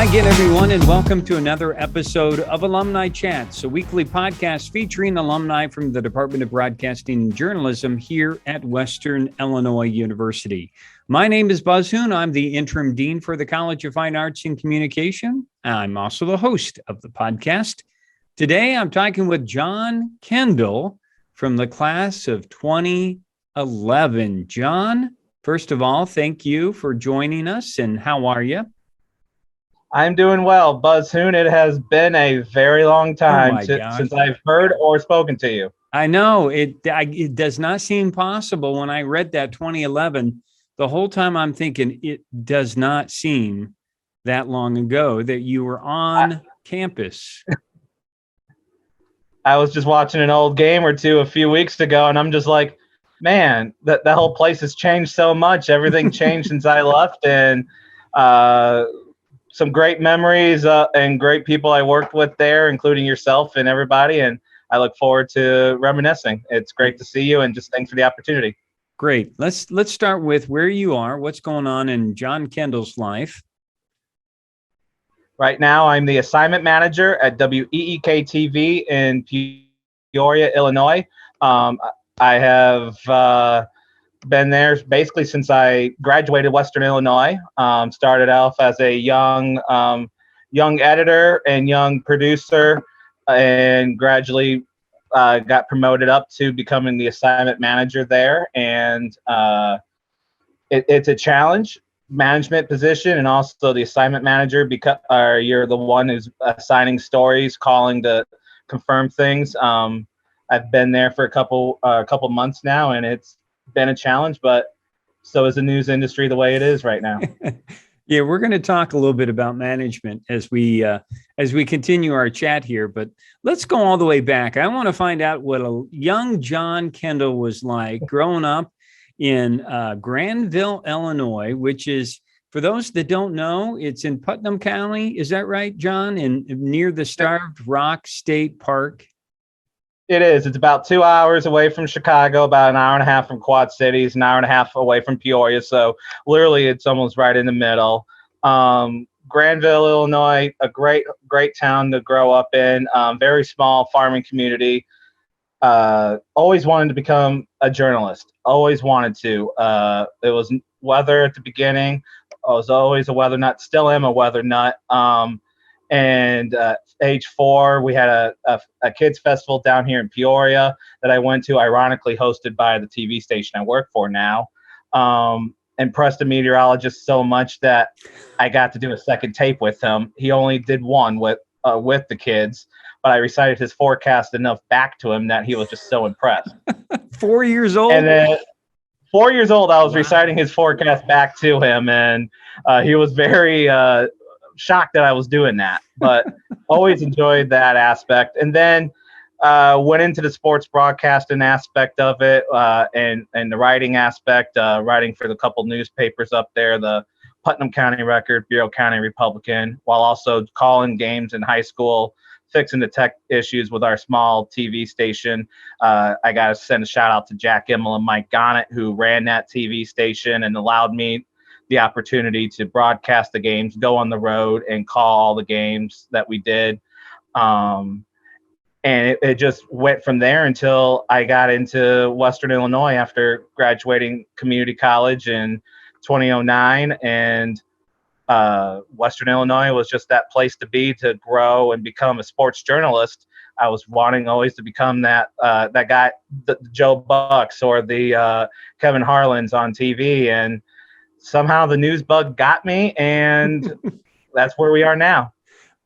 Hi again, everyone, and welcome to another episode of Alumni Chats, a weekly podcast featuring alumni from the Department of Broadcasting and Journalism here at Western Illinois University. My name is Buzz Hoon. I'm the interim dean for the College of Fine Arts and Communication. I'm also the host of the podcast. Today, I'm talking with John Kendall from the class of 2011. John, first of all, thank you for joining us, and how are you? I'm doing well, Buzz Hoon. It has been a very long time since I've heard or spoken to you. I know it does not seem possible. When I read that 2011, the whole time I'm thinking it does not seem that long ago that you were on campus. I was just watching an old game or two a few weeks ago, and I'm just like, man, that whole place has changed so much. Everything changed since I left, and some great memories and great people I worked with there, including yourself and everybody. And I look forward to reminiscing. It's great to see you, and just thanks for the opportunity. Great. Let's start with where you are. What's going on in John Kendall's life? Right now, I'm the assignment manager at WEEK TV in Peoria, Illinois. I have been there basically since I graduated Western Illinois. Started off as a young editor and young producer, and gradually got promoted up to becoming the assignment manager there. And it's a challenge, management position, and also the assignment manager, because you're the one who's assigning stories, calling to confirm things. I've been there for a couple months now, and it's been a challenge, but so is the news industry the way it is right now. Yeah, we're going to talk a little bit about management as we continue our chat here, but let's go all the way back. I want to find out what a young John Kendall was like growing up in Granville, Illinois, which is, for those that don't know, it's in Putnam County. Is that right, John? And near the Starved Rock State Park? It is. It's about 2 hours away from Chicago, about an hour and a half from Quad Cities, an hour and a half away from Peoria. So literally it's almost right in the middle. Granville, Illinois, a great town to grow up in. Very small farming community. Always wanted to become a journalist. Always wanted to. It was weather at the beginning. I was always a weather nut. Still am a weather nut. And age 4, we had a kids festival down here in Peoria that I went to, ironically hosted by the TV station I work for now. Impressed a meteorologist so much that I got to do a second tape with him. He only did one with the kids, but I recited his forecast enough back to him that he was just so impressed. 4 years old? And then 4 years old, I was reciting his forecast back to him, and he was very shocked that I was doing that, but always enjoyed that aspect. And then went into the sports broadcasting aspect of it, and the writing aspect, writing for the couple newspapers up there, the Putnam County Record, Bureau County Republican, while also calling games in high school, fixing the tech issues with our small TV station. I got to send a shout out to Jack Immel and Mike Gonnett, who ran that TV station and allowed me the opportunity to broadcast the games, go on the road, and call all the games that we did. And it just went from there until I got into Western Illinois after graduating community college in 2009. And Western Illinois was just that place to be, to grow and become a sports journalist. I was wanting always to become that guy, the Joe Bucks or the Kevin Harlans on TV. And somehow the news bug got me, and that's where we are now.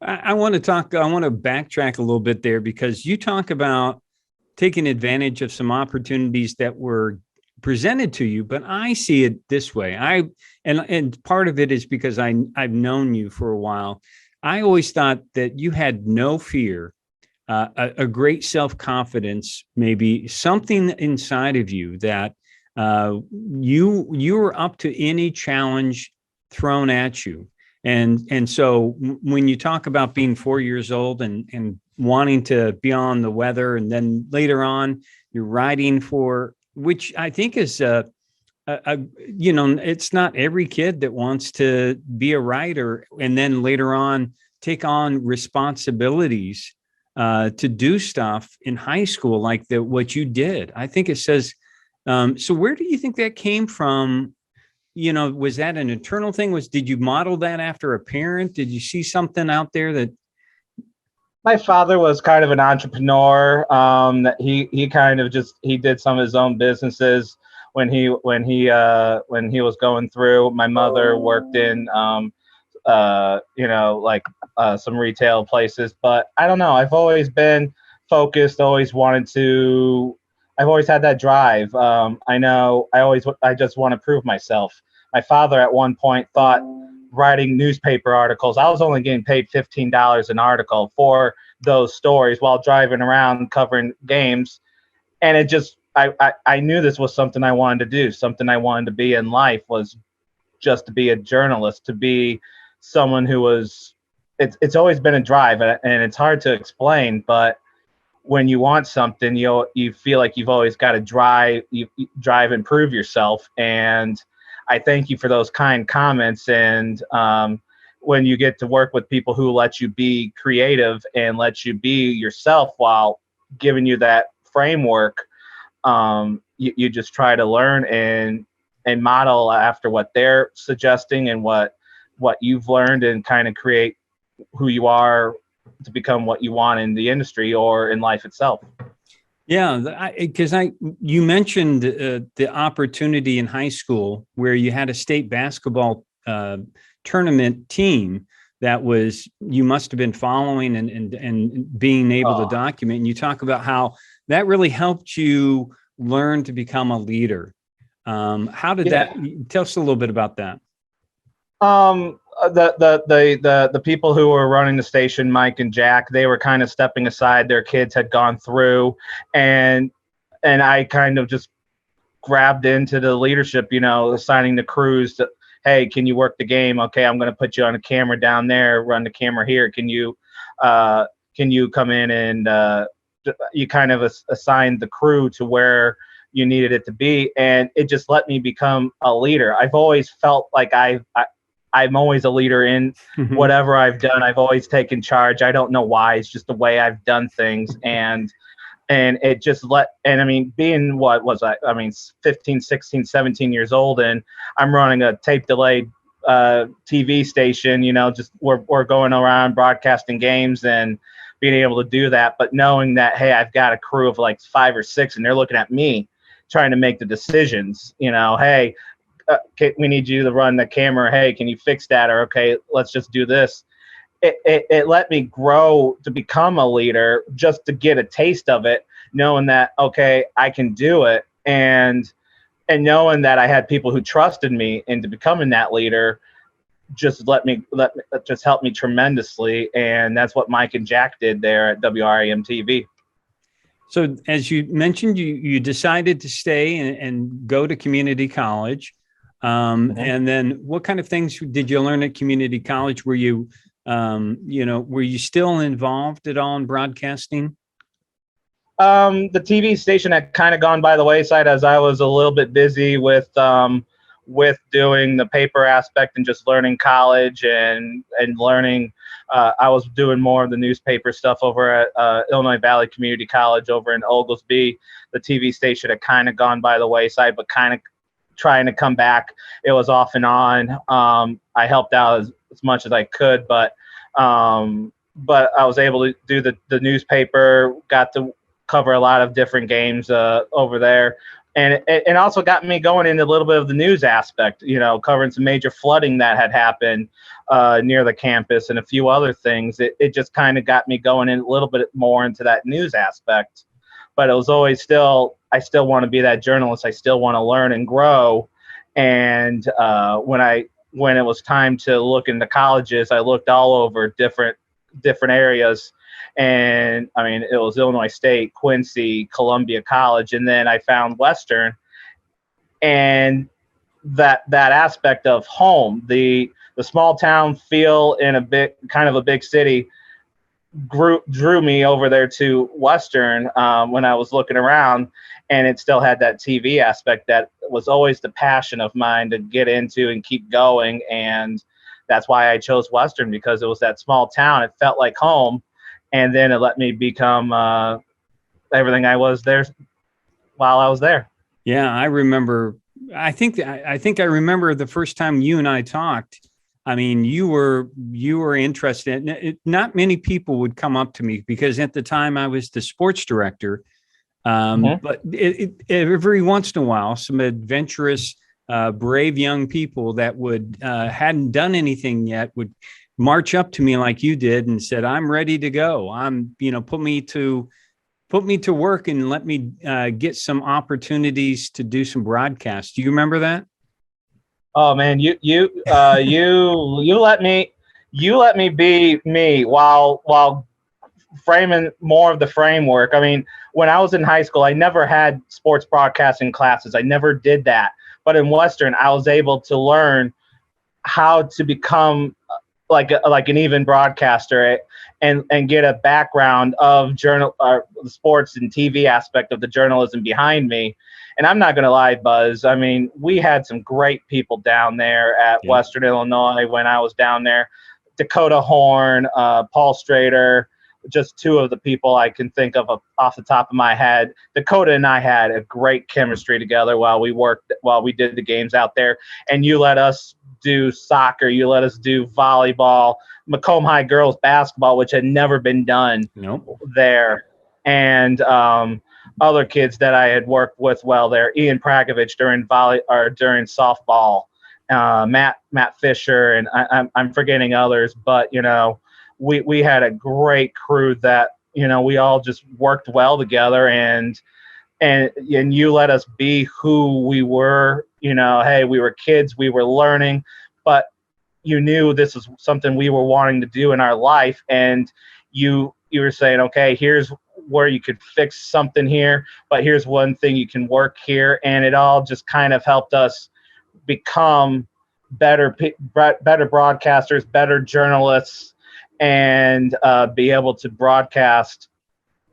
I want to backtrack a little bit there, because you talk about taking advantage of some opportunities that were presented to you, but I see it this way. And part of it is because I've known you for a while. I always thought that you had no fear, a great self-confidence, maybe something inside of you that you were up to any challenge thrown at you. And so when you talk about being 4 years old and wanting to be on the weather, and then later on you're writing for, which I think is it's not every kid that wants to be a writer and then later on take on responsibilities to do stuff in high school like what you did. I think it says, so where do you think that came from? Was that an internal thing? Did you model that after a parent? Did you see something out there that? My father was kind of an entrepreneur. That he kind of he did some of his own businesses when he was going through. My mother worked in some retail places, but I don't know. I've always been focused. I've always had that drive. I just want to prove myself. My father at one point thought writing newspaper articles, I was only getting paid $15 an article for those stories while driving around covering games. And it just, I knew this was something I wanted to do. Something I wanted to be in life was just to be a journalist, to be someone who was, it's always been a drive, and it's hard to explain, but when you want something, you feel like you've always got to you drive and prove yourself. And I thank you for those kind comments. And when you get to work with people who let you be creative and let you be yourself while giving you that framework, you just try to learn and model after what they're suggesting and what you've learned, and kind of create who you are to become what you want in the industry or in life itself. Yeah, because you mentioned the opportunity in high school where you had a state basketball tournament team that you must have been following and being able to document. And you talk about how that really helped you learn to become a leader. How did that? Tell us a little bit about that. The people who were running the station, Mike and Jack, they were kind of stepping aside. Their kids had gone through, and I kind of just grabbed into the leadership, assigning the crews to, hey, can you work the game? Okay, I'm going to put you on a camera down there, run the camera here. Can you come in and you kind of assigned the crew to where you needed it to be, and it just let me become a leader. I've always felt like I'm always a leader in whatever I've done. I've always taken charge. I don't know why. It's just the way I've done things. And it just being, what was I? 15, 16, 17 years old, and I'm running a tape delayed TV station, just we're going around broadcasting games and being able to do that. But knowing that, hey, I've got a crew of like 5 or 6 and they're looking at me trying to make the decisions, hey, we need you to run the camera. Hey, can you fix that? Or, okay, let's just do this. It let me grow to become a leader, just to get a taste of it, knowing that, okay, I can do it. And knowing that I had people who trusted me into becoming that leader just helped me tremendously. And that's what Mike and Jack did there at WRAM TV. So as you mentioned, you decided to stay and go to community college. And then what kind of things did you learn at community college? Were you, were you still involved at all in broadcasting? The TV station had kind of gone by the wayside as I was a little bit busy with doing the paper aspect and just learning college and learning. I was doing more of the newspaper stuff over at Illinois Valley Community College over in Oglesby. The TV station had kind of gone by the wayside, but kind of trying to come back. It was off and on. I helped out as much as I could, but I was able to do the newspaper, got to cover a lot of different games over there. And it also got me going into a little bit of the news aspect, covering some major flooding that had happened near the campus and a few other things. It just kind of got me going in a little bit more into that news aspect. But it was always I still want to be that journalist. I still want to learn and grow. And when it was time to look into colleges, I looked all over different areas. And it was Illinois State, Quincy, Columbia College, and then I found Western. And that aspect of home, the small town feel in a big city, drew me over there to Western when I was looking around, and it still had that TV aspect that was always the passion of mine to get into and keep going. And that's why I chose Western, because it was that small town. It felt like home. And then it let me become everything I was there while I was there. Yeah, I remember. I think I remember the first time you and I talked. I mean, you were interested. Not many people would come up to me because at the time I was the sports director. But every once in a while, some adventurous, brave young people that would hadn't done anything yet would march up to me like you did and said, "I'm ready to go. Put me to work and let me get some opportunities to do some broadcasts." Do you remember that? Oh man, you let me be me while framing more of the framework. I mean, when I was in high school, I never had sports broadcasting classes. I never did that. But in Western, I was able to learn how to become like an even broadcaster and get a background of the sports and TV aspect of the journalism behind me. And I'm not going to lie, Buzz. I mean, we had some great people down there at Western Illinois when I was down there. Dakota Horn, Paul Strader, just two of the people I can think of off the top of my head. Dakota and I had a great chemistry together while we did the games out there. And you let us do soccer, you let us do volleyball, Macomb High girls basketball, which had never been done there. And other kids that I had worked with there, Ian Pragovich during softball, Matt Fisher, and I'm forgetting others, but we had a great crew that we all just worked well together, and you let us be who we were. Hey, we were kids, we were learning, but you knew this is something we were wanting to do in our life, and you were saying, okay, here's where you could fix something here, but here's one thing you can work here, and it all just kind of helped us become better broadcasters, better journalists, and be able to broadcast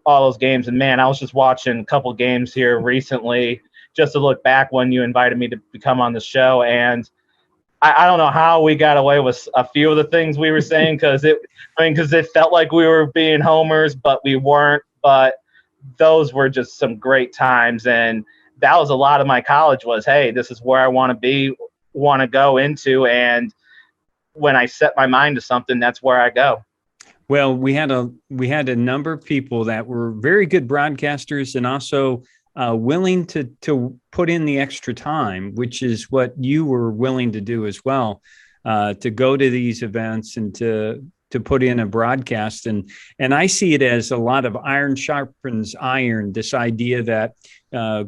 all those games. And man, I was just watching a couple games here recently just to look back when you invited me to come on the show, and I don't know how we got away with a few of the things we were saying, because it felt like we were being homers, but we weren't. But those were just some great times, and that was a lot of my college was, hey, this is where I want to go into, and when I set my mind to something, that's where I go. Well, we had a number of people that were very good broadcasters and also willing to put in the extra time, which is what you were willing to do as well, to go to these events and to put in a broadcast. And I see it as a lot of iron sharpens iron, this idea that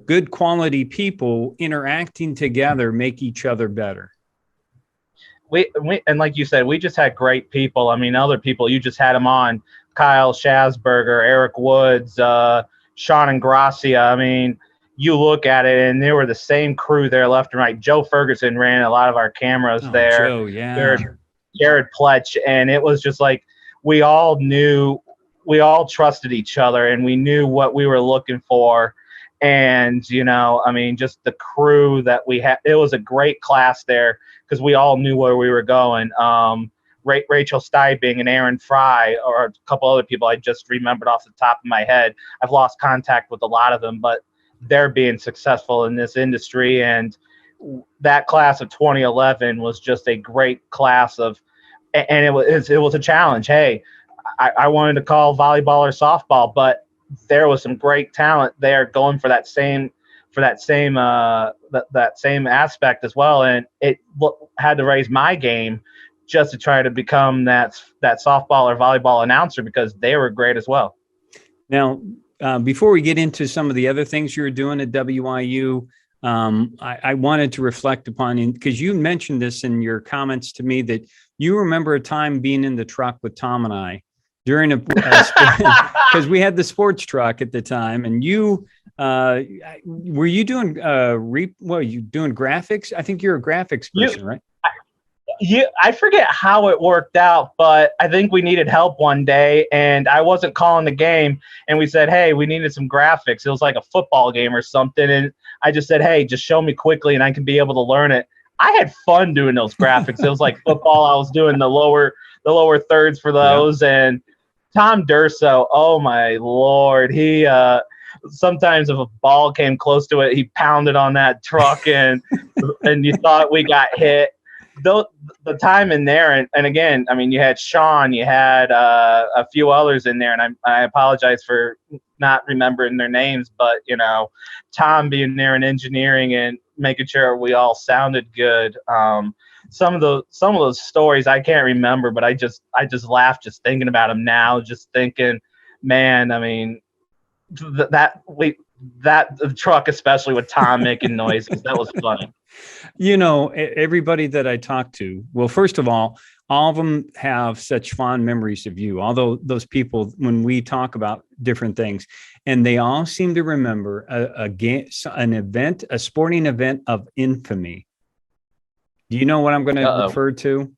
good quality people interacting together make each other better. We and like you said, we just had great people. I mean, other people, you just had them on, Kyle Schasberger, Eric Woods, Sean Ingrassia. I mean, you look at it, and they were the same crew there left and right. Joe Ferguson ran a lot of our cameras there. Joe, yeah. Jared Pletch, and it was just like we all trusted each other, and we knew what we were looking for. And, I mean, just the crew that we had, it was a great class there because we all knew where we were going. Rachel Stiping and Aaron Fry, or a couple other people I just remembered off the top of my head. I've lost contact with a lot of them, but they're being successful in this industry. And that class of 2011 was just a great class and it was a challenge. Hey, I wanted to call volleyball or softball, but there was some great talent there going for that same aspect as well. And it had to raise my game just to try to become that softball or volleyball announcer, because they were great as well. Now, before we get into some of the other things you're doing at WIU, I wanted to reflect upon, because you mentioned this in your comments to me, that you remember a time being in the truck with Tom and I during because we had the sports truck at the time, and you were you doing you doing graphics? I think you're a graphics person, right? I forget how it worked out, but I think we needed help one day, and I wasn't calling the game, and we said, hey, we needed some graphics. It was like a football game or something, and I just said, hey, just show me quickly, and I can be able to learn it. I had fun doing those graphics. It was like football. I was doing the lower thirds for those, and Tom Durso, oh my Lord, he sometimes if a ball came close to it, he pounded on that truck, and you thought we got hit. The time in there, and again, I mean, you had Sean, you had a few others in there, and I apologize for not remembering their names, but Tom being there in engineering and making sure we all sounded good. Some of those stories I can't remember, but I just laugh just thinking about them now. Just thinking, man, I mean, that truck, especially with Tom making noises, that was funny. Everybody that I talked to, well, first of all of them have such fond memories of you. Although those people, when we talk about different things, and they all seem to remember a sporting event of infamy. Do you know what I'm going to refer to?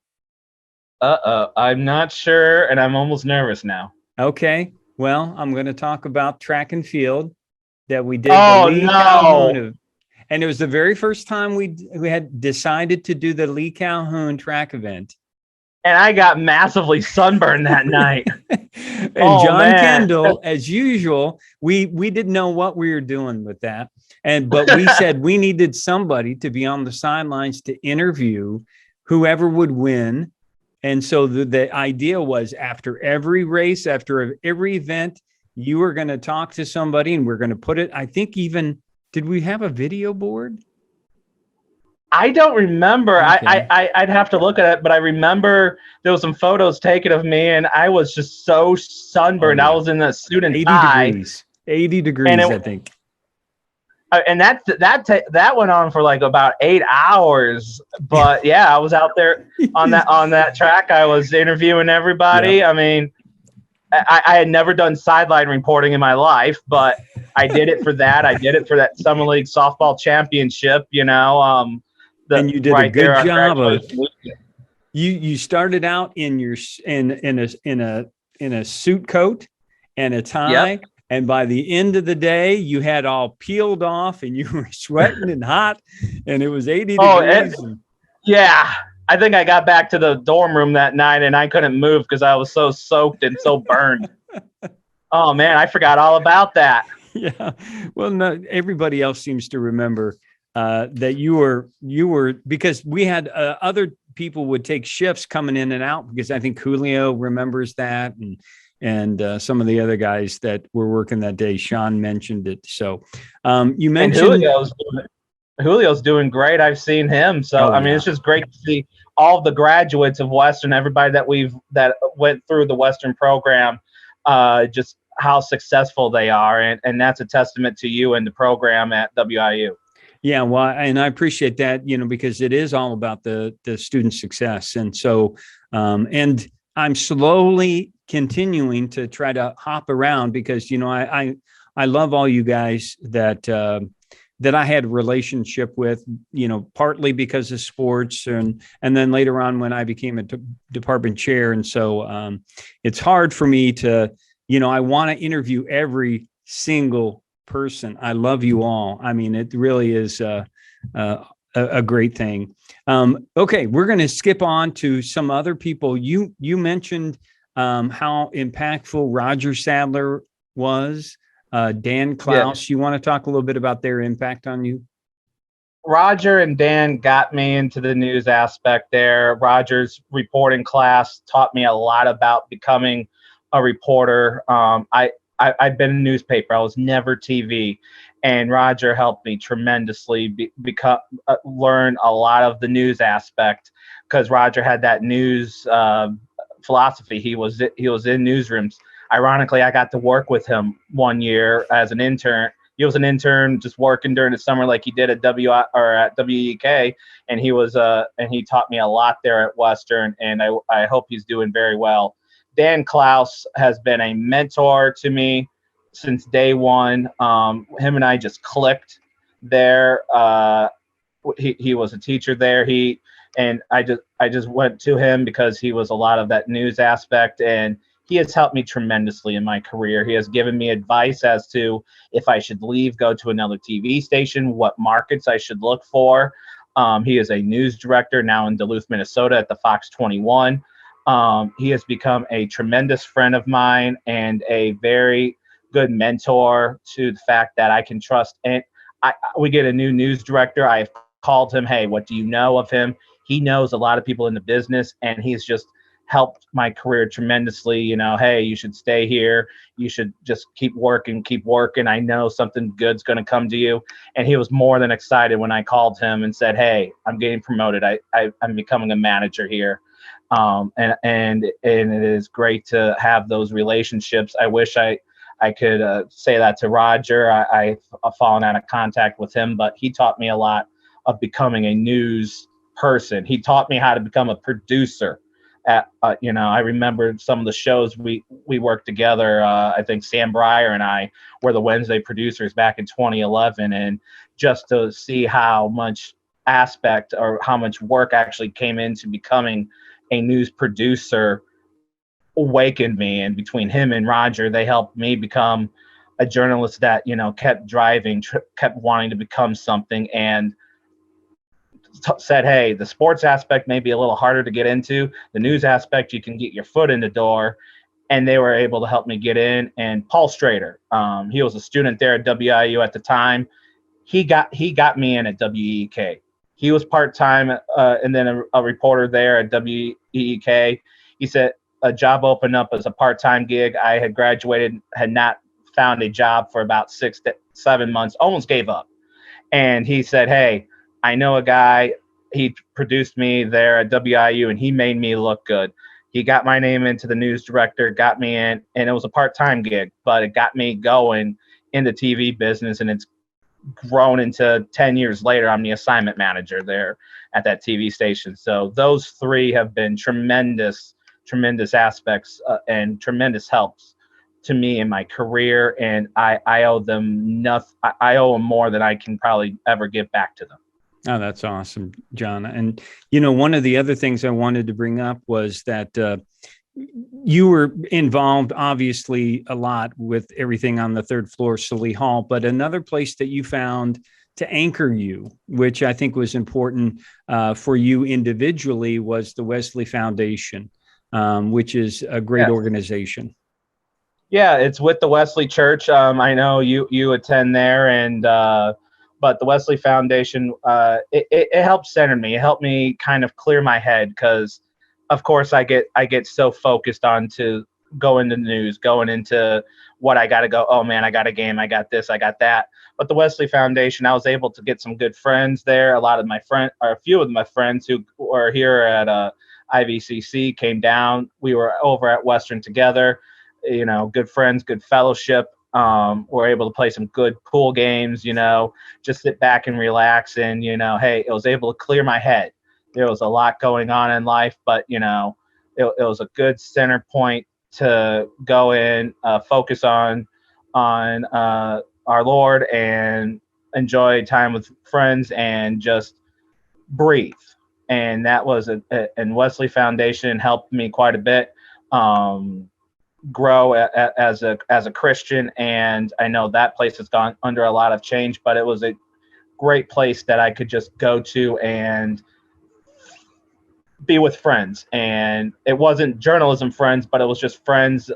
I'm not sure, and I'm almost nervous now. Okay. Well, I'm going to talk about track and field that we did. Oh, no. And it was the very first time we had decided to do the Lee Calhoun track event. And I got massively sunburned that night. And John Kendall, as usual, we didn't know what we were doing with that. But we said we needed somebody to be on the sidelines to interview whoever would win. And so the idea was, after every race, after every event, you were going to talk to somebody, and we're going to put it, I think even, did we have a video board? I don't remember. Okay. I'd have to look at it, but I remember there was some photos taken of me, and I was just so sunburned. I was in the suit and tie. 80 degrees, I think. And that went on for like about 8 hours. But yeah, I was out there on that track. I was interviewing everybody. Yep. I mean, I had never done sideline reporting in my life, but I did it for that. I did it for that Summer League softball championship. And you did a good job of. You started out in a suit coat and a tie. Yep. And by the end of the day, you had all peeled off, and you were sweating and hot, and it was 80 degrees. Yeah. I think I got back to the dorm room that night, and I couldn't move because I was so soaked and so burned. Oh, man, I forgot all about that. Yeah. Well, no, everybody else seems to remember that you were because we had other people would take shifts coming in and out, because I think Julio remembers that, and some of the other guys that were working that day. Sean mentioned it. So you mentioned Julio's doing great. I've seen him. So, I mean, it's just great to see all the graduates of Western, everybody that went through the Western program, just how successful they are. And that's a testament to you and the program at WIU. Yeah, well, and I appreciate that, because it is all about the student success. And so, and I'm slowly continuing to try to hop around, because, I love all you guys that I had a relationship with, partly because of sports, and then later on when I became a department chair. And so it's hard for me to, I want to interview every single person. I love you all. I mean, it really is a great thing. Okay, we're going to skip on to some other people. You mentioned how impactful Roger Sadler was. Dan Klaus, yeah. You want to talk a little bit about their impact on you? Roger and Dan got me into the news aspect there. Roger's reporting class taught me a lot about becoming a reporter. I'd been in newspaper. I was never TV. And Roger helped me tremendously learn a lot of the news aspect, because Roger had that news philosophy. He was in newsrooms. Ironically, I got to work with him one year as an intern. He was an intern just working during the summer, like he did at WEK, and he taught me a lot there at Western, and I hope he's doing very well. Dan Klaus has been a mentor to me since day one. Him and I just clicked there. He was a teacher there. He And I just went to him because he was a lot of that news aspect, and he has helped me tremendously in my career. He has given me advice as to if I should leave, go to another TV station, what markets I should look for. He is a news director now in Duluth, Minnesota at the Fox 21. He has become a tremendous friend of mine and a very good mentor to the fact that I can trust. And we get a new news director. I've called him, hey, what do you know of him? He knows a lot of people in the business, and he's just helped my career tremendously. You know, hey, you should stay here. You should just keep working. I know something good's going to come to you. And he was more than excited when I called him and said, hey, I'm getting promoted. I'm becoming a manager here. And it is great to have those relationships. I wish I could say that to Roger. I've fallen out of contact with him, but he taught me a lot of becoming a news person. He taught me how to become a producer. I remember some of the shows we worked together. I think Sam Breyer and I were the Wednesday producers back in 2011, and just to see how much aspect or how much work actually came into becoming a news producer awakened me. And between him and Roger, they helped me become a journalist that, kept driving, kept wanting to become something, and said, hey, the sports aspect may be a little harder to get into. The news aspect, you can get your foot in the door. And they were able to help me get in. And Paul Strader, he was a student there at WIU at the time. He got me in at WEEK. He was part-time and then a reporter there at WEEK. He said a job opened up as a part-time gig. I had graduated, had not found a job for about 6 to 7 months, almost gave up. And he said, hey, I know a guy. He produced me there at WIU, and he made me look good. He got my name into the news director, got me in, and it was a part-time gig, but it got me going in the TV business, and it's grown into 10 years later. I'm the assignment manager there at that TV station. So those three have been tremendous aspects and tremendous helps to me in my career, and I owe them nothing. I owe them more than I can probably ever give back to them. Oh, that's awesome, John. And, one of the other things I wanted to bring up was that you were involved, obviously, a lot with everything on the third floor, Sallee Hall, but another place that you found to anchor you, which I think was important for you individually, was the Wesley Foundation, which is a great organization. Yeah, it's with the Wesley Church. I know you attend there, and but the Wesley Foundation, it helped center me. It helped me kind of clear my head because, of course, I get so focused on to go into the news, going into what I got to go. Oh man, I got a game. I got this. I got that. But the Wesley Foundation, I was able to get some good friends there. A few of my friends who were here at IVCC came down. We were over at Western together. Good friends, good fellowship. We're able to play some good pool games, just sit back and relax. And, hey, it was able to clear my head. There was a lot going on in life, but, it was a good center point to go in, focus on our Lord and enjoy time with friends and just breathe. And that was and Wesley Foundation helped me quite a bit. Grow as a Christian, and I know that place has gone under a lot of change, but it was a great place that I could just go to and be with friends. And it wasn't journalism friends, but it was just friends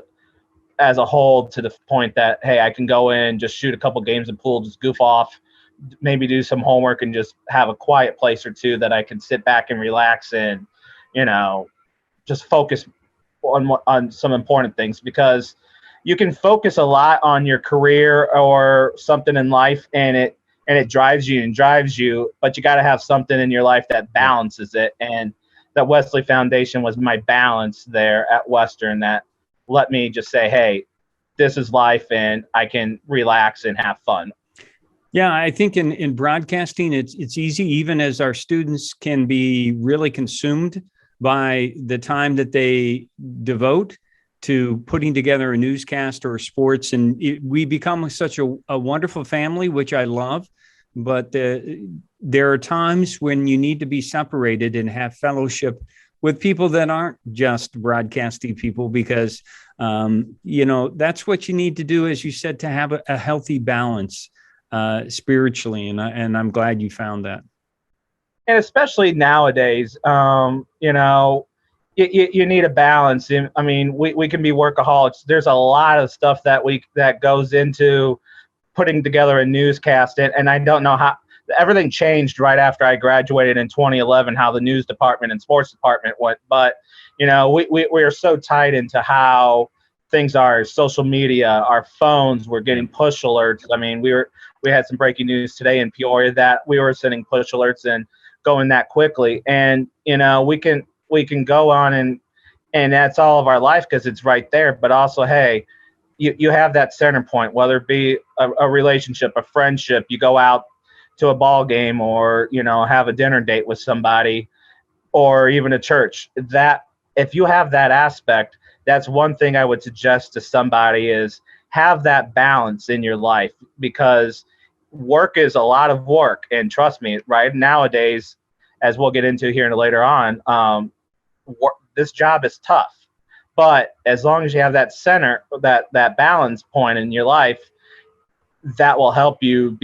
as a whole, to the point that, hey, I can go in, just shoot a couple games of pool, just goof off, maybe do some homework, and just have a quiet place or two that I can sit back and relax and, just focus on some important things, because you can focus a lot on your career or something in life, and it drives you, but you got to have something in your life that balances it. And that Wesley Foundation was my balance there at Western, that let me just say, hey, this is life, and I can relax and have fun. Yeah, I think in broadcasting, it's easy, even as our students can be really consumed by the time that they devote to putting together a newscast or sports. And we become such a wonderful family, which I love. but there are times when you need to be separated and have fellowship with people that aren't just broadcasting people, because that's what you need to do, as you said, to have a healthy balance spiritually, and I'm glad you found that. And especially nowadays, you need a balance. I mean, we can be workaholics. There's a lot of stuff that goes into putting together a newscast, and I don't know how everything changed right after I graduated in 2011, how the news department and sports department went. But we are so tied into how things are. Social media, our phones, we're getting push alerts. I mean, we had some breaking news today in Peoria that we were sending push alerts and going that quickly. And we can go on and that's all of our life because it's right there. But also, hey, you have that center point, whether it be a relationship, a friendship, you go out to a ball game, or have a dinner date with somebody, or even a church. That if you have that aspect, that's one thing I would suggest to somebody, is have that balance in your life, because work is a lot of work. And trust me, right nowadays, as we'll get into here later on, this job is tough. But as long as you have that center, that balance point in your life, that will help you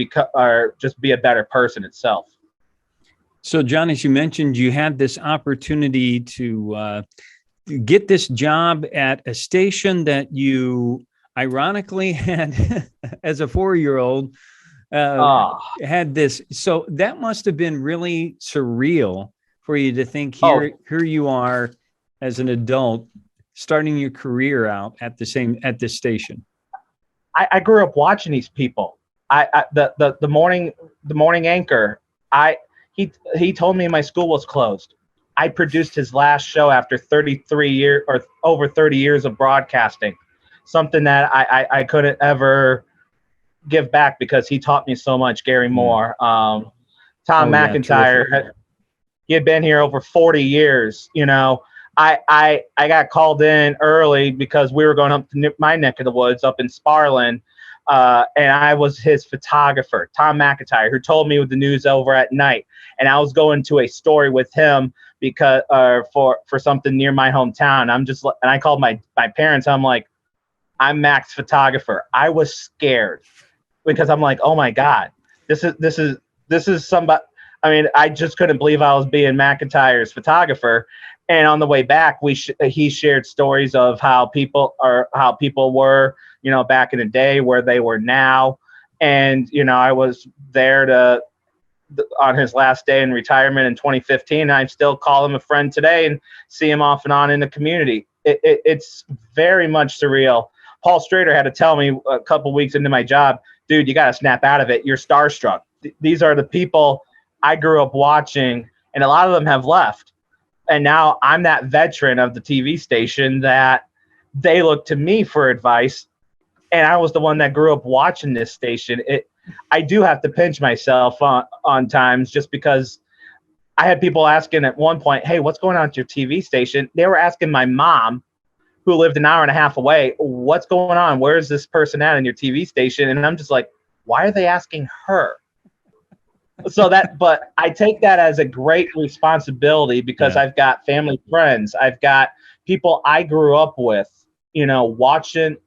just be a better person itself. So, John, as you mentioned, you had this opportunity to get this job at a station that you ironically had as a 4-year-old. Had this. So that must have been really surreal for you to think here you are as an adult starting your career out at this station. I grew up watching these people. The morning anchor. He told me my school was closed. I produced his last show after 33 years or over 30 years of broadcasting. Something that I couldn't ever give back because he taught me so much. Gary Moore, Tom Mcintyre, he had been here over 40 years. I got called in early because we were going up to my neck of the woods up in Sparland, and I was his photographer, Tom Mcintyre, who told me with the news over at night, and I was going to a story with him because for something near my hometown. And I called my parents. I'm like, I'm Mac's photographer. I was scared because I'm like, oh my God, this is somebody. I mean, I just couldn't believe I was being Mcintyre's photographer. And on the way back, he shared stories of how people were, back in the day, where they were now. And, I was there on his last day in retirement in 2015. And I still call him a friend today and see him off and on in the community. It's very much surreal. Paul Strader had to tell me a couple weeks into my job, dude, you got to snap out of it. You're starstruck. These are the people I grew up watching, and a lot of them have left. And now I'm that veteran of the TV station that they look to me for advice. And I was the one that grew up watching this station. I do have to pinch myself on times, just because I had people asking at one point, hey, what's going on at your TV station? They were asking my mom, who lived an hour and a half away, what's going on? Where is this person at in your TV station? And I'm just like, why are they asking her? But I take that as a great responsibility, because I've got family friends. I've got people I grew up with, watching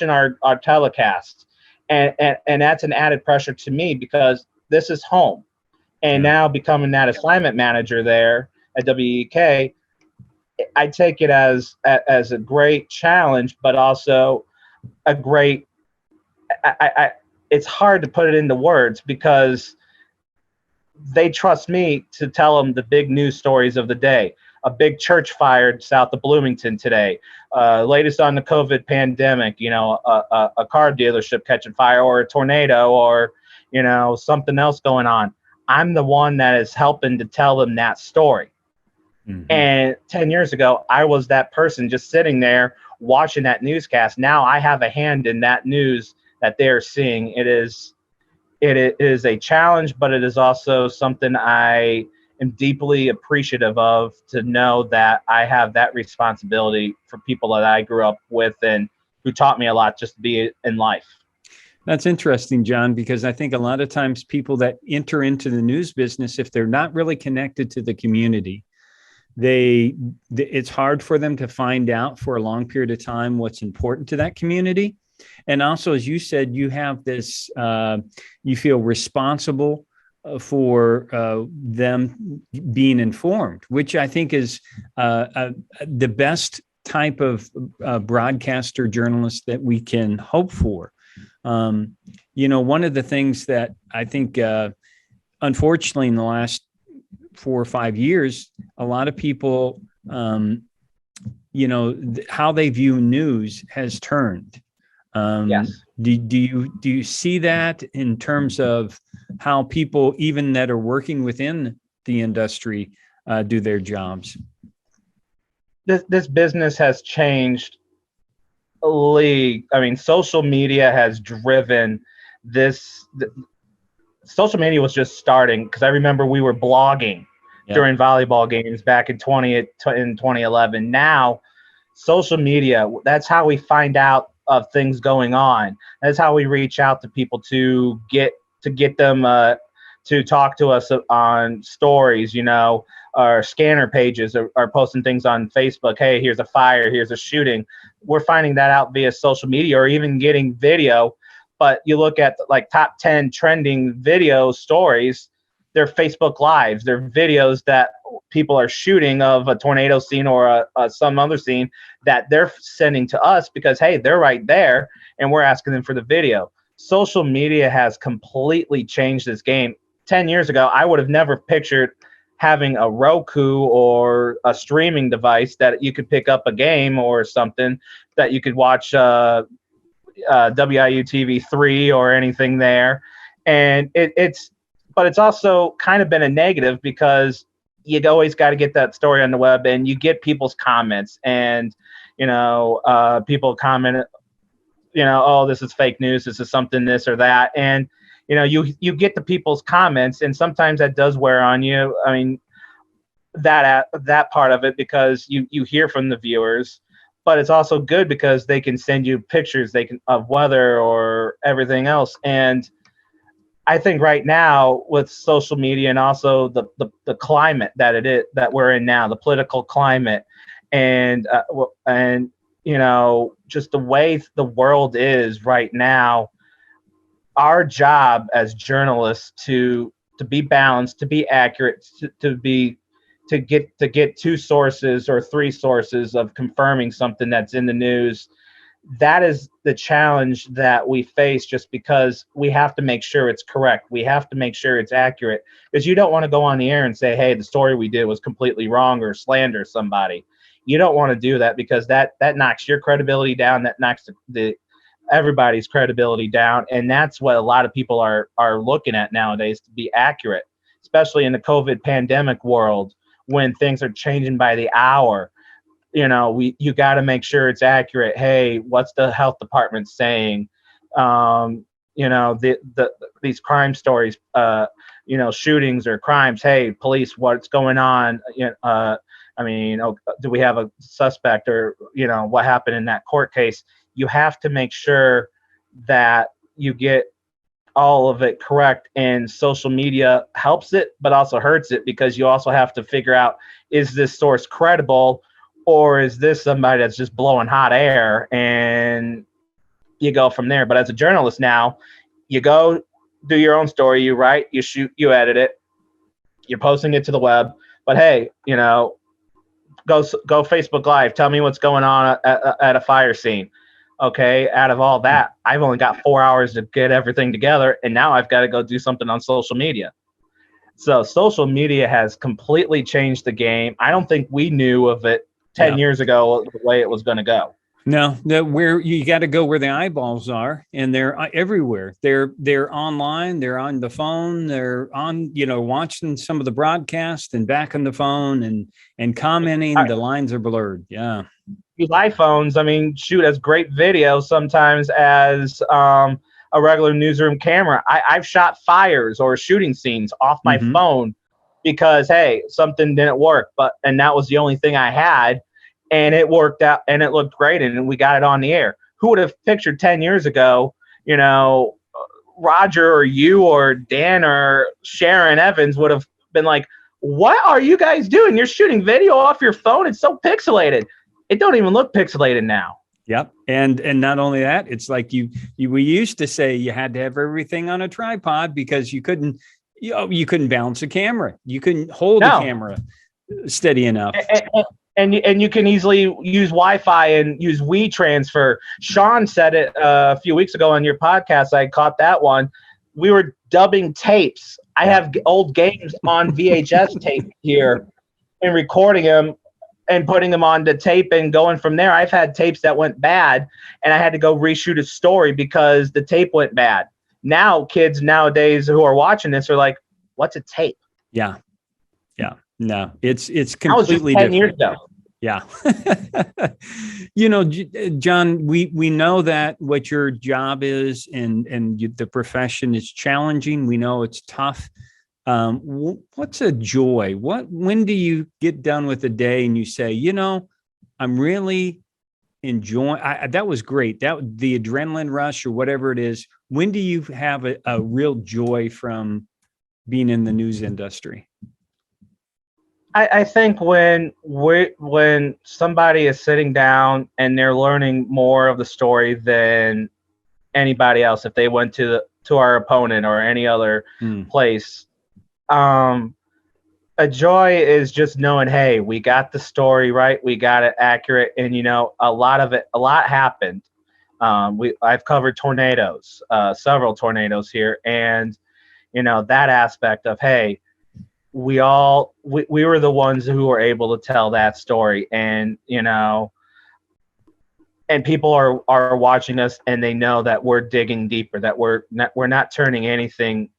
our telecast. And that's an added pressure to me, because this is home. And now becoming that assignment manager there at WEK, I take it as a great challenge, but also a great, it's hard to put it into words, because they trust me to tell them the big news stories of the day. A big church fire south of Bloomington today. Latest on the COVID pandemic, a car dealership catching fire, or a tornado, or, something else going on. I'm the one that is helping to tell them that story. Mm-hmm. And 10 years ago, I was that person just sitting there watching that newscast. Now I have a hand in that news that they're seeing. It is a challenge, but it is also something I am deeply appreciative of, to know that I have that responsibility for people that I grew up with and who taught me a lot just to be in life. That's interesting, John, because I think a lot of times people that enter into the news business, if they're not really connected to the community, it's hard for them to find out for a long period of time what's important to that community. And also, as you said, you have this, you feel responsible for them being informed, which I think is the best type of broadcaster journalist that we can hope for. One of the things that I think, unfortunately, in the last 4 or 5 years, a lot of people, how they view news has turned. Yes. Do you see that in terms of how people, even that are working within the industry, do their jobs? This business has changed. Social media has driven this. Social media was just starting, because I remember we were blogging during volleyball games back in 2011. Now, social media, that's how we find out of things going on. That's how we reach out to people to get them to talk to us on stories, or scanner pages, or posting things on Facebook. Hey, here's a fire, here's a shooting. We're finding that out via social media, or even getting video. But you look at like top 10 trending video stories, they're Facebook Lives. They're videos that people are shooting of a tornado scene or some other scene that they're sending to us because, hey, they're right there and we're asking them for the video. Social media has completely changed this game. 10 years ago, I would have never pictured having a Roku or a streaming device that you could pick up a game or something that you could watch WIU TV 3 or anything there. And it's also kind of been a negative, because you always got to get that story on the web, and you get people's comments, and people comment, oh, this is fake news, this is something, this or that, and you get the people's comments, and sometimes that does wear on you. I mean, that part of it, because you hear from the viewers. But it's also good because they can send you pictures of weather or everything else. And I think right now with social media, and also the climate that we're in now, the political climate, and just the way the world is right now, our job as journalists to be balanced, to be accurate, to get 2 sources or 3 sources of confirming something that's in the news. That is the challenge that we face, just because we have to make sure it's correct. We have to make sure it's accurate, because you don't want to go on the air and say, hey, the story we did was completely wrong, or slander somebody. You don't want to do that, because that knocks your credibility down. That knocks everybody's credibility down. And that's what a lot of people are looking at nowadays, to be accurate, especially in the COVID pandemic world, when things are changing by the hour. You got to make sure it's accurate. Hey, what's the health department saying? These crime stories, shootings or crimes. Hey, police, what's going on? Do we have a suspect, or what happened in that court case? You have to make sure that you get all of it correct, and social media helps it but also hurts it, because you also have to figure out, is this source credible, or is this somebody that's just blowing hot air? And you go from there. But as a journalist now, you go do your own story, you write, you shoot, you edit it, you're posting it to the web. But hey, go Facebook Live, tell me what's going on at a fire scene. Okay, out of all that, I've only got 4 hours to get everything together, and now I've got to go do something on social media. So social media has completely changed the game. I don't think we knew of it 10 years ago the way it was going to go. No, where you got to go where the eyeballs are, and they're everywhere. They're online, they're on the phone, they're on, watching some of the broadcast and back on the phone and commenting. The lines are blurred. Yeah. These iPhones, shoot as great video sometimes as a regular newsroom camera. I've shot fires or shooting scenes off my phone because, hey, something didn't work, and that was the only thing I had, and it worked out and it looked great, and we got it on the air. Who would have pictured 10 years ago, Roger or you or Dan or Sharon Evans would have been like, what are you guys doing? You're shooting video off your phone. It's so pixelated. It don't even look pixelated now. Yep. And not only that, it's like we used to say you had to have everything on a tripod because you couldn't balance a camera. You couldn't hold the camera steady enough. And you can easily use Wi-Fi and use WeTransfer. Sean said it a few weeks ago on your podcast. I caught that one. We were dubbing tapes. I have old games on VHS tape here and recording them and putting them on the tape and going from there. I've had tapes that went bad and I had to go reshoot a story because the tape went bad. Now kids nowadays who are watching this are like, what's a tape? Yeah. Yeah. No, it's completely that was just 10 different. years ago. Yeah. John, we know that what your job is and the profession is challenging. We know it's tough. What's a joy? When do you get done with a day and you say, I'm really enjoying, that was great. The adrenaline rush or whatever it is. When do you have a real joy from being in the news industry? I think when somebody is sitting down and they're learning more of the story than anybody else, if they went to our opponent or any other place, a joy is just knowing, hey, we got the story right, we got it accurate, and a lot happened. I've covered tornadoes, several tornadoes here, and that aspect of, hey, we were the ones who were able to tell that story, and and people are watching us and they know that we're digging deeper, that we're not turning anything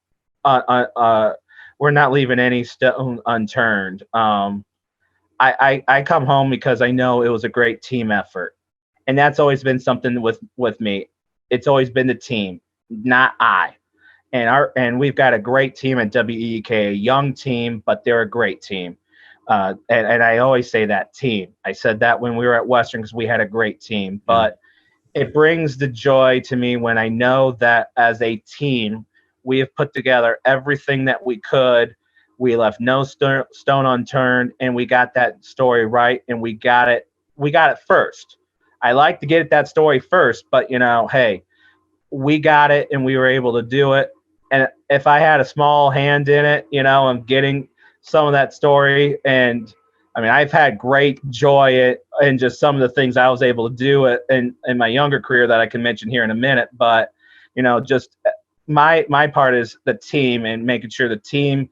we're not leaving any stone unturned. I come home because I know it was a great team effort, and that's always been something with me. It's always been the team, not I. And we've got a great team at WEEK, a young team, but they're a great team. And I always say that team. I said that when we were at Western because we had a great team. But it brings the joy to me when I know that as a team, we have put together everything that we could. We left no stone unturned, and we got that story right, and we got it first. I like to get that story first, but hey, we got it and we were able to do it. And if I had a small hand in it, I'm getting some of that story. And I mean, I've had great joy in just some of the things I was able to do in my younger career that I can mention here in a minute. But, just my part is the team and making sure the team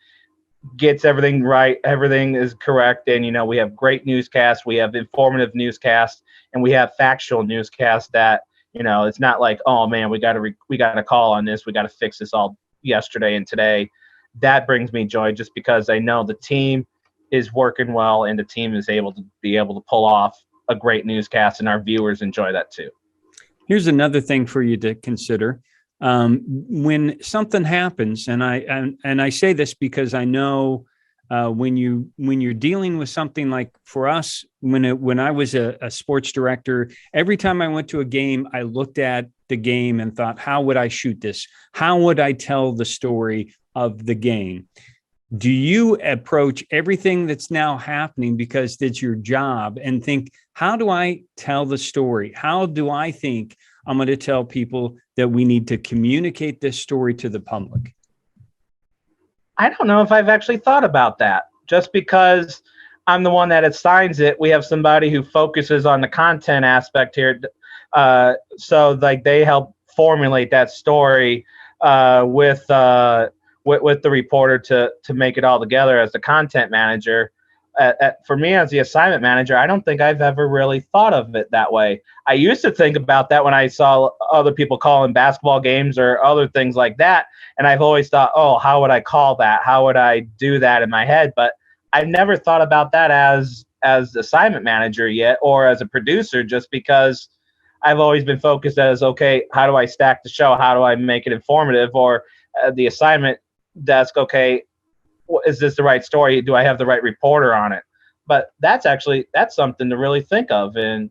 gets everything right. Everything is correct. And, we have great newscasts. We have informative newscasts, and we have factual newscasts that, it's not like, oh man, we got to call on this. We got to fix this all yesterday and today. That brings me joy just because I know the team is working well and the team is able to pull off a great newscast, and our viewers enjoy that too. Here's another thing for you to consider. When something happens, and I say this because I know when you're dealing with something like, for us, when I was a sports director, every time I went to a game, I looked at the game and thought, how would I shoot this? How would I tell the story of the game? Do you approach everything that's now happening because it's your job and think, how do I tell the story? How do I think I'm going to tell people that we need to communicate this story to the public? I don't know if I've actually thought about that. Just because I'm the one that assigns it, we have somebody who focuses on the content aspect here. So like they help formulate that story with the reporter to make it all together as the content manager. For me as the assignment manager, I don't think I've ever really thought of it that way. I used to think about that when I saw other people calling basketball games or other things like that. And I've always thought, oh, how would I call that? How would I do that in my head? But I've never thought about that as assignment manager yet, or as a producer, just because I've always been focused as, okay, how do I stack the show? How do I make it informative? Or the assignment desk, okay, is this the right story? Do I have the right reporter on it? But that's something to really think of. And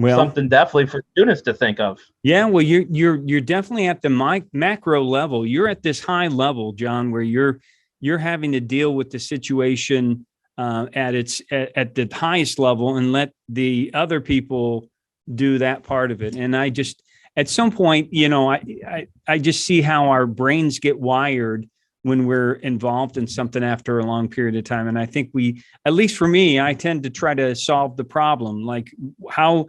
something definitely for students to think of. Yeah, well, you're definitely at the macro level. You're at this high level, John, where you're having to deal with the situation at the highest level, and let the other people do that part of it. And I just, at some point, I just see how our brains get wired when we're involved in something after a long period of time. And I think at least for me, I tend to try to solve the problem. Like, how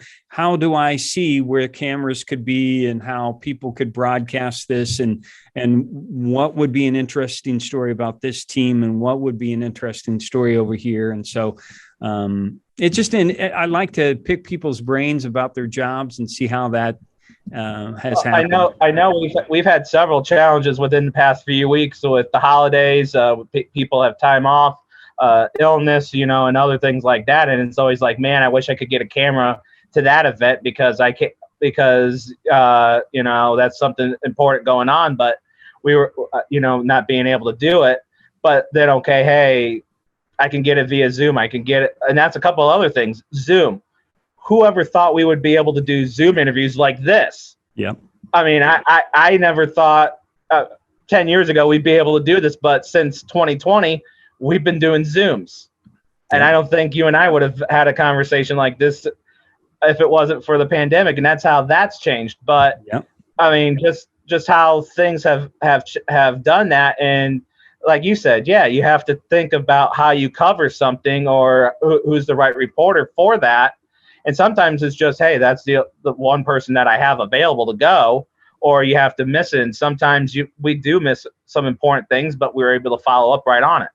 do I see where cameras could be and how people could broadcast this, and what would be an interesting story about this team, and what would be an interesting story over here. And so it's just, I like to pick people's brains about their jobs and see how that has happened. I know we've had several challenges within the past few weeks with the holidays. People have time off, illness, and other things like that. And it's always like, man, I wish I could get a camera to that event because I can't, because that's something important going on. But we were, not being able to do it. But then, okay, hey, I can get it via Zoom. I can get it, and that's a couple of other things. Zoom. Whoever thought we would be able to do Zoom interviews like this? Yeah. I mean, I never thought 10 years ago we'd be able to do this, but since 2020, we've been doing Zooms. And I don't think you and I would have had a conversation like this if it wasn't for the pandemic, and that's how that's changed. But I mean, just how things have done that. And like you said, you have to think about how you cover something, or who's the right reporter for that. And sometimes it's just, hey, that's the one person that I have available to go, or you have to miss it. And sometimes we do miss some important things, but we're able to follow up right on it.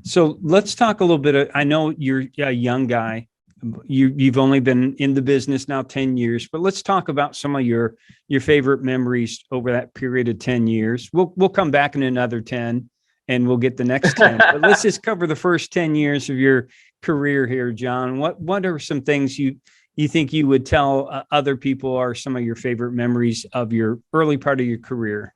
So let's talk a little bit. I know you're a young guy. You've only been in the business now 10 years, but let's talk about some of your favorite memories over that period of 10 years. We'll come back in another 10 and we'll get the next 10, but let's just cover the first 10 years of your career here, John. What are some things you think you would tell other people are some of your favorite memories of your early part of your career?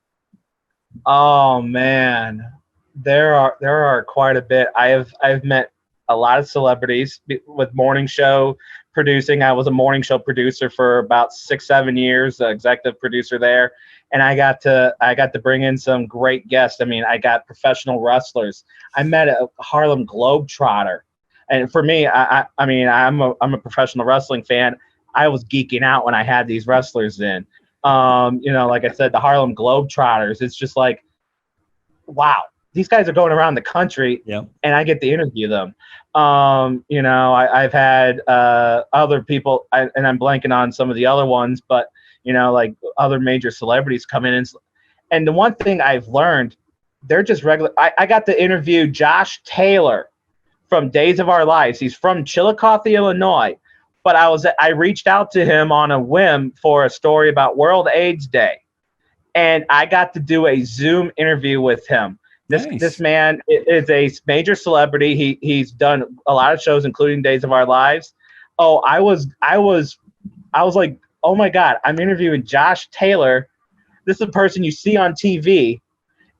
Oh man, there are quite a bit. I've met a lot of celebrities with morning show producing. I was a morning show producer for about 6-7 years, executive producer there, and I got to bring in some great guests. I mean, I got professional wrestlers. I met a Harlem Globetrotter. And for me, I mean, I'm a professional wrestling fan. I was geeking out when I had these wrestlers in. Like I said, the Harlem Globetrotters. It's just like, wow, these guys are going around the country, and I get to interview them. I've had other people, and I'm blanking on some of the other ones, but like other major celebrities come in, and the one thing I've learned, they're just regular. I got to interview Josh Taylor from Days of Our Lives. He's from Chillicothe, Illinois, but I reached out to him on a whim for a story about World AIDS Day, and I got to do a Zoom interview with him. This man is a major celebrity. He's done a lot of shows, including Days of Our Lives. Oh, I was like, oh my God, I'm interviewing Josh Taylor. This is a person you see on TV.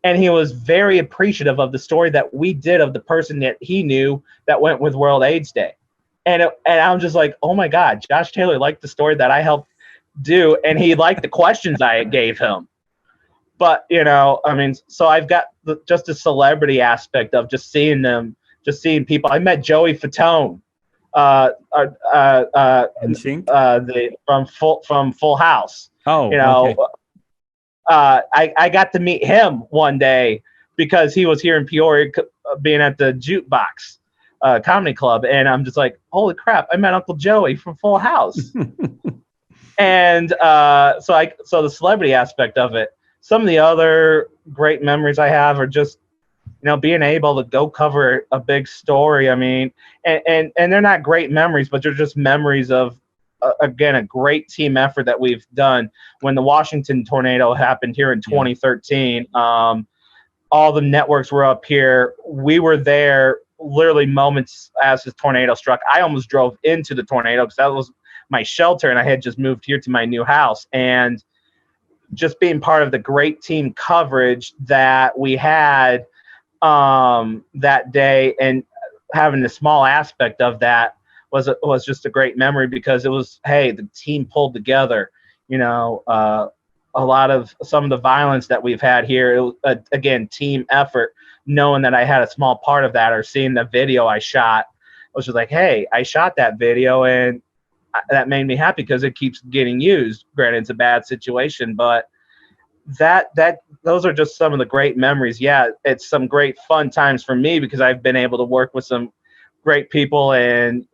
And he was very appreciative of the story that we did of the person that he knew that went with World AIDS Day. And I'm just like, oh my God, Josh Taylor liked the story that I helped do, and he liked the questions I gave him. But, I mean, so I've got just the celebrity aspect of just seeing them, just seeing people. I met Joey Fatone, from Full House. Oh, okay. I got to meet him one day because he was here in Peoria, being at the Jukebox Comedy Club, and I'm just like, holy crap! I met Uncle Joey from Full House. And so the celebrity aspect of it. Some of the other great memories I have are just being able to go cover a big story. I mean, and they're not great memories, but they're just memories of, again, a great team effort that we've done. When the Washington tornado happened here in 2013, all the networks were up here. We were there literally moments as the tornado struck. I almost drove into the tornado because that was my shelter, and I had just moved here to my new house. And just being part of the great team coverage that we had that day, and having the small aspect of that was just a great memory, because it was, hey, the team pulled together. A lot of some of the violence that we've had here, it was, again, team effort. Knowing that I had a small part of that, or seeing the video I shot, I was just like, hey, I shot that video, and that made me happy because it keeps getting used. Granted, it's a bad situation, but those are just some of the great memories. Yeah, it's some great fun times for me because I've been able to work with some great people, and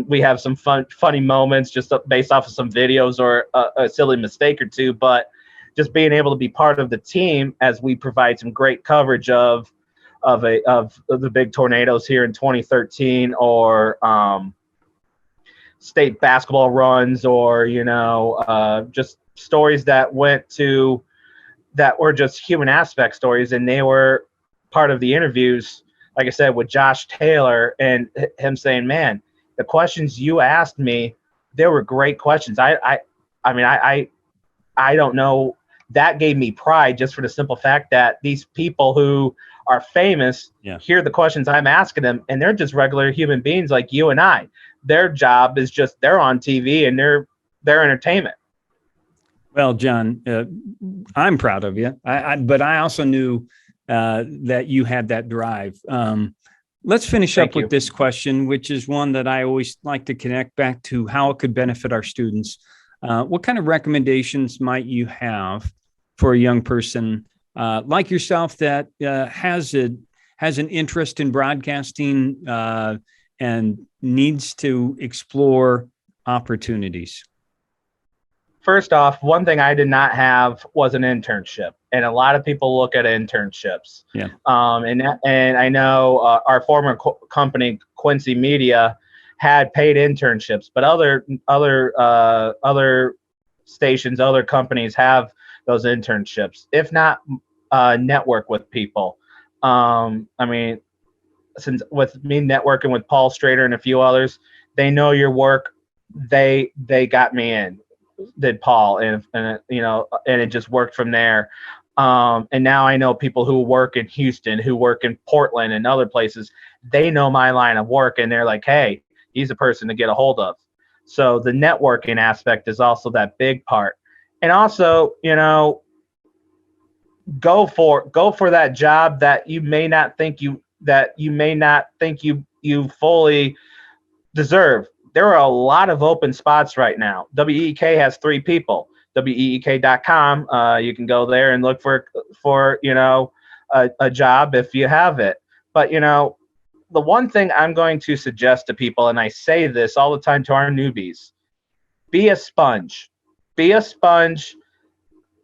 we have some funny moments just based off of some videos or a silly mistake or two. But just being able to be part of the team as we provide some great coverage of the big tornadoes here in 2013, or state basketball runs, or just stories that were just human aspect stories, and they were part of the interviews. Like I said, with Josh Taylor, and him saying, "Man, the questions you asked me, they were great questions." I don't know. That gave me pride, just for the simple fact that these people who are famous hear the questions I'm asking them, and they're just regular human beings like you and I. Their job is just, they're on TV and they're entertainment. Well, John, I'm proud of you, but I also knew that you had that drive. Let's finish up with this question, which is one that I always like to connect back to how it could benefit our students. What kind of recommendations might you have for a young person like yourself that has an interest in broadcasting and needs to explore opportunities? First off, one thing I did not have was an internship, and a lot of people look at internships. Yeah. And I know our former company, Quincy Media, had paid internships, but other stations, other companies have those internships. If not, network with people. Since with me networking with Paul Strader and a few others, they know your work. They got me in, did Paul, and it just worked from there. And now I know people who work in Houston, who work in Portland and other places. They know my line of work, and they're like, hey, he's a person to get a hold of. So the networking aspect is also that big part. And also, go for that job that you may not think you fully deserve. There are a lot of open spots right now. WEEK has 3 people. WEEK.com. You can go there and look for a job if you have it. But the one thing I'm going to suggest to people, and I say this all the time to our newbies, be a sponge. Be a sponge.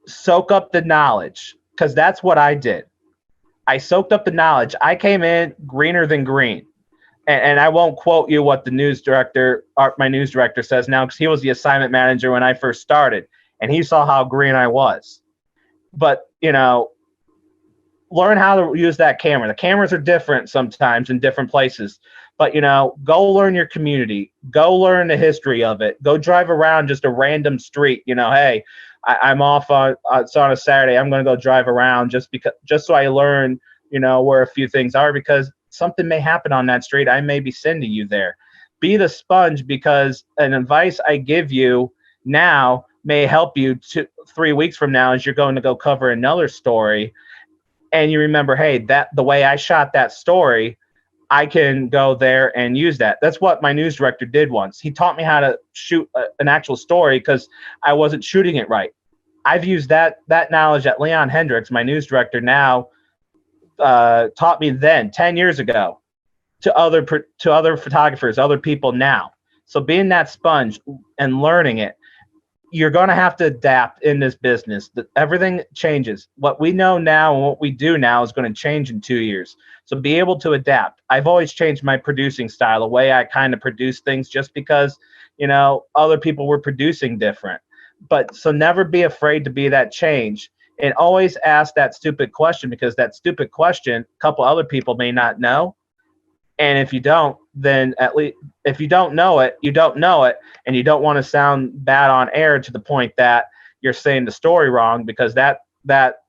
Soak up the knowledge, because that's what I did. I soaked up the knowledge. I came in greener than green. And I won't quote you what my news director says now, because he was the assignment manager when I first started, and he saw how green I was. But, learn how to use that camera. The cameras are different sometimes in different places. But, go learn your community. Go learn the history of it. Go drive around just a random street. Hey, I'm off on a Saturday. I'm going to go drive around just so I learn, where a few things are, because something may happen on that street. I may be sending you there. Be the sponge, because an advice I give you now may help you 3 weeks from now as you're going to go cover another story. And you remember, hey, the way I shot that story, I can go there and use that. That's what my news director did once. He taught me how to shoot an actual story because I wasn't shooting it right. I've used that knowledge that Leon Hendricks, my news director now, taught me then 10 years ago to other photographers, other people now. So being that sponge and learning it, you're going to have to adapt in this business. Everything changes. What we know now and what we do now is going to change in 2 years. So be able to adapt. I've always changed my producing style, the way I kind of produce things, just because, other people were producing different. But so never be afraid to be that change. And always ask that stupid question, because that stupid question, a couple other people may not know. And if you don't, then at least if you don't know it, you don't know it. And you don't want to sound bad on air to the point that you're saying the story wrong, because that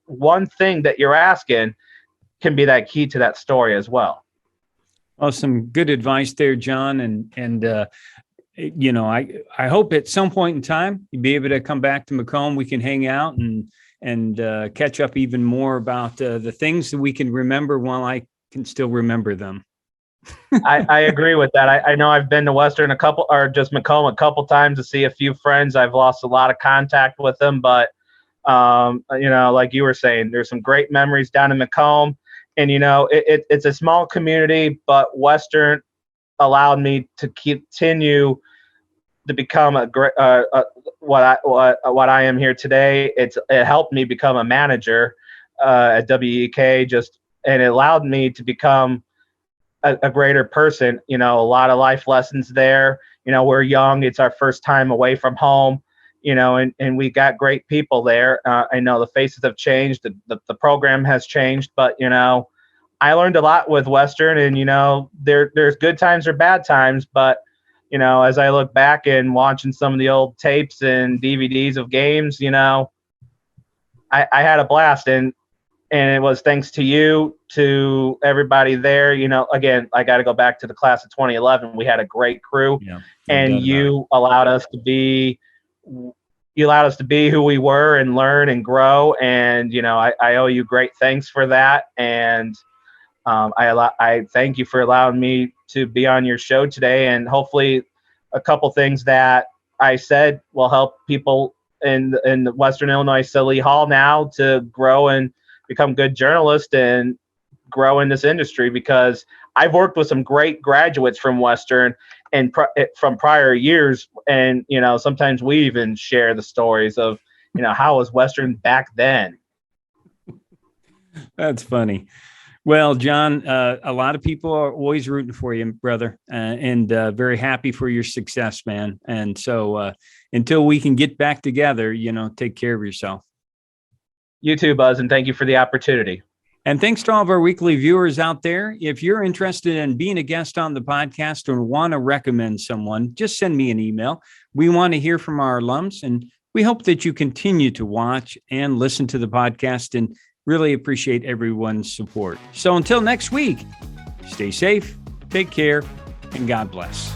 one thing that you're asking can be that key to that story as well. Well, some good advice there, John. I hope at some point in time you'll be able to come back to Macomb. We can hang out and catch up even more about the things that we can remember while I can still remember them. I agree with that. I know I've been to Western Macomb a couple times to see a few friends. I've lost a lot of contact with them, but like you were saying, there's some great memories down in Macomb. And, it's a small community, but Western allowed me to continue to become a great, what I am here today. It helped me become a manager at WEK, and it allowed me to become a greater person. A lot of life lessons there. We're young. It's our first time away from home. And we got great people there. I know the faces have changed, the program has changed, but I learned a lot with Western, and there's good times or bad times, but as I look back and watching some of the old tapes and DVDs of games, I had a blast, and it was thanks to you, to everybody there. Again, I got to go back to the class of 2011. We had a great crew, and you allowed us to be who we were and learn and grow. And, I owe you great thanks for that. And I thank you for allowing me to be on your show today. And hopefully a couple things that I said will help people in the Western Illinois Sallee Hall now to grow and become good journalists and grow in this industry, because I've worked with some great graduates from Western and from prior years. And, sometimes we even share the stories of, how was Western back then? That's funny. Well, John, a lot of people are always rooting for you, brother, and very happy for your success, man. And so until we can get back together, take care of yourself. You too, Buzz, and thank you for the opportunity. And thanks to all of our weekly viewers out there. If you're interested in being a guest on the podcast or want to recommend someone, just send me an email. We want to hear from our alums, and we hope that you continue to watch and listen to the podcast, and really appreciate everyone's support. So until next week, stay safe, take care, and God bless.